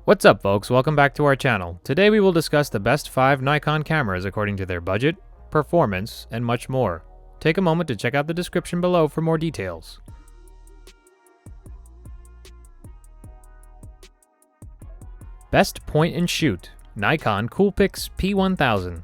What's up folks, welcome back to our channel. Today we will discuss the best 5 Nikon cameras according to their budget, performance, and much more. Take a moment to check out the description below for more details. Best point and shoot, Nikon Coolpix P1000.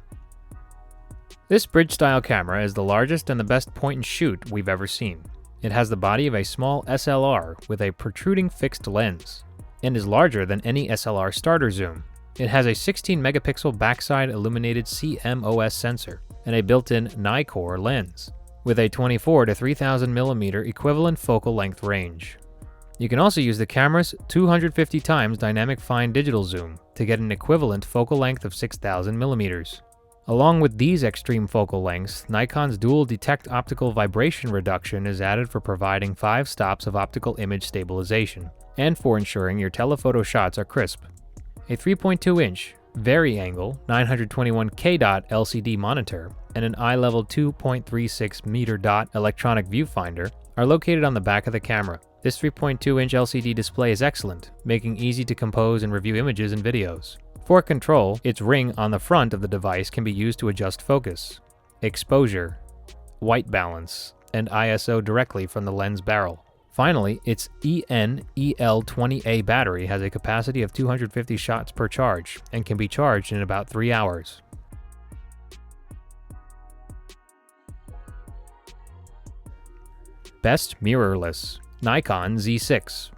This bridge-style camera is the largest and the best point and shoot we've ever seen. It has the body of a small SLR with a protruding fixed lens, and is larger than any SLR starter zoom. It has a 16 megapixel backside-illuminated CMOS sensor and a built-in NIKKOR lens, with a 24 to 3000 mm equivalent focal length range. You can also use the camera's 250 times dynamic fine digital zoom to get an equivalent focal length of 6000 mm. Along with these extreme focal lengths, Nikon's dual detect optical vibration reduction is added for providing 5 stops of optical image stabilization, and for ensuring your telephoto shots are crisp. A 3.2-inch vari-angle 921K dot LCD monitor and an eye-level 2.36 meter dot electronic viewfinder are located on the back of the camera. This 3.2-inch LCD display is excellent, making easy to compose and review images and videos. For control, its ring on the front of the device can be used to adjust focus, exposure, white balance, and ISO directly from the lens barrel. Finally, its EN-EL20A battery has a capacity of 250 shots per charge and can be charged in about 3 hours. Best mirrorless, Nikon Z6.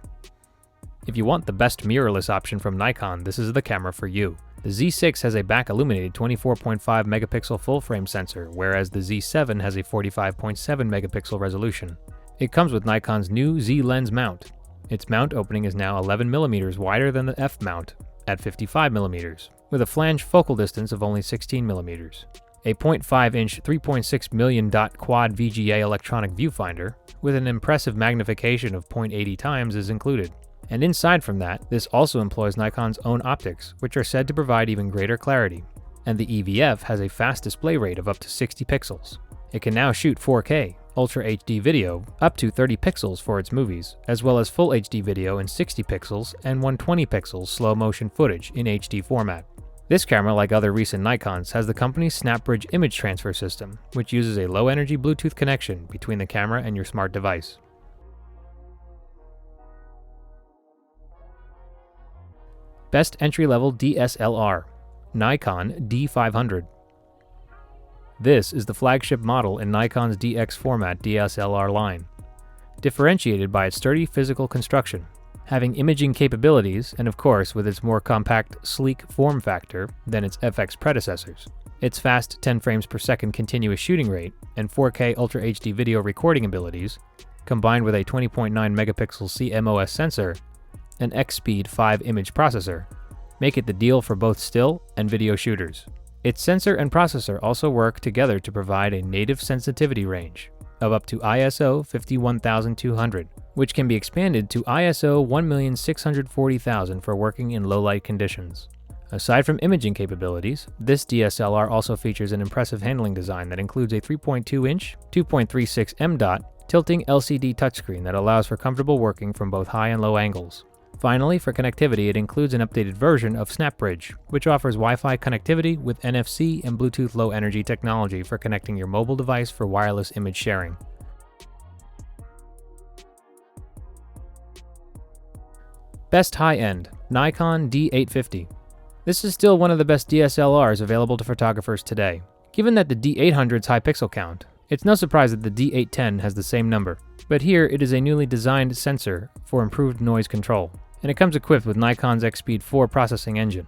If you want the best mirrorless option from Nikon, this is the camera for you. The Z6 has a back-illuminated 24.5 megapixel full-frame sensor, whereas the Z7 has a 45.7 megapixel resolution. It comes with Nikon's new Z lens mount. Its mount opening is now 11 mm wider than the F mount at 55 mm, with a flange focal distance of only 16 mm. A 0.5-inch 3.6 million dot quad VGA electronic viewfinder with an impressive magnification of 0.80 times is included. And inside from that, this also employs Nikon's own optics, which are said to provide even greater clarity. And the EVF has a fast display rate of up to 60 pixels. It can now shoot 4K, Ultra HD video, up to 30 pixels for its movies, as well as Full HD video in 60 pixels and 120 pixels slow motion footage in HD format. This camera, like other recent Nikons, has the company's SnapBridge image transfer system, which uses a low-energy Bluetooth connection between the camera and your smart device. Best entry-level DSLR, Nikon D500. This is the flagship model in Nikon's DX format DSLR line, differentiated by its sturdy physical construction, having imaging capabilities and of course with its more compact, sleek form factor than its FX predecessors. Its fast 10 frames per second continuous shooting rate and 4K Ultra HD video recording abilities, combined with a 20.9 megapixel CMOS sensor and X-Speed 5 image processor, make it the deal for both still and video shooters. Its sensor and processor also work together to provide a native sensitivity range of up to ISO 51200, which can be expanded to ISO 1640000 for working in low-light conditions. Aside from imaging capabilities, this DSLR also features an impressive handling design that includes a 3.2-inch, 2.36 m.dot tilting LCD touchscreen that allows for comfortable working from both high and low angles. Finally, for connectivity, it includes an updated version of SnapBridge, which offers Wi-Fi connectivity with NFC and Bluetooth Low Energy technology for connecting your mobile device for wireless image sharing. Best high-end, Nikon D850. This is still one of the best DSLRs available to photographers today. Given that the D800's high pixel count, it's no surprise that the D810 has the same number, but here it is a newly designed sensor for improved noise control, and it comes equipped with Nikon's X-Speed 4 processing engine,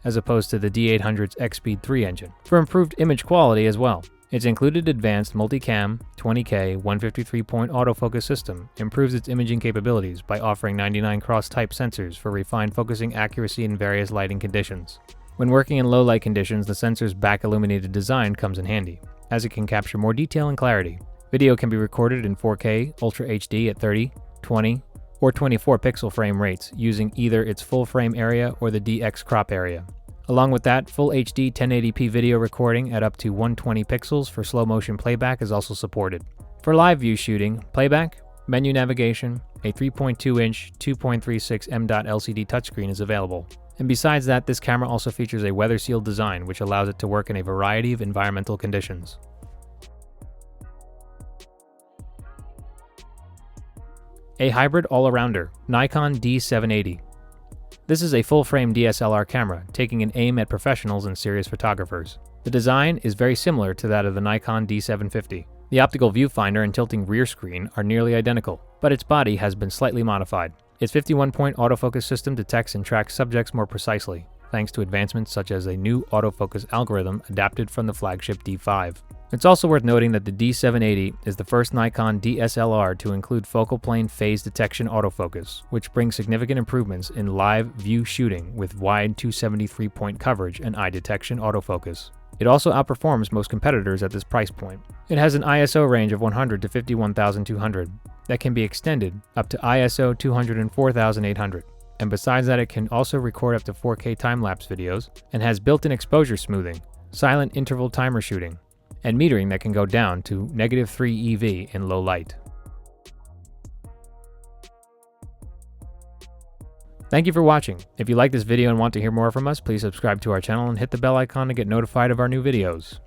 as opposed to the D800's X-Speed 3 engine, for improved image quality as well. Its included advanced multicam 20K 153-point autofocus system improves its imaging capabilities by offering 99 cross-type sensors for refined focusing accuracy in various lighting conditions. When working in low-light conditions, the sensor's back-illuminated design comes in handy, as it can capture more detail and clarity. Video can be recorded in 4K Ultra HD at 30, 20, or 24 pixel frame rates using either its full frame area or the DX crop area. Along with that, Full HD 1080p video recording at up to 120 pixels for slow motion playback is also supported. For live view shooting, playback, Menu navigation, a 3.2-inch 2.36 m.dot LCD touchscreen is available. And besides that, this camera also features a weather-sealed design which allows it to work in a variety of environmental conditions. A hybrid all-arounder, Nikon D780. This is a full-frame DSLR camera, taking an aim at professionals and serious photographers. The design is very similar to that of the Nikon D750. The optical viewfinder and tilting rear screen are nearly identical, but its body has been slightly modified. Its 51-point autofocus system detects and tracks subjects more precisely, thanks to advancements such as a new autofocus algorithm adapted from the flagship D5. It's also worth noting that the D780 is the first Nikon DSLR to include focal plane phase detection autofocus, which brings significant improvements in live view shooting with wide 273-point coverage and eye detection autofocus. It also outperforms most competitors at this price point. It has an ISO range of 100 to 51,200 that can be extended up to ISO 204,800. And besides that, it can also record up to 4K time-lapse videos and has built-in exposure smoothing, silent interval timer shooting, and metering that can go down to -3 EV in low light. Thank you for watching. If you like this video and want to hear more from us, please subscribe to our channel and hit the bell icon to get notified of our new videos.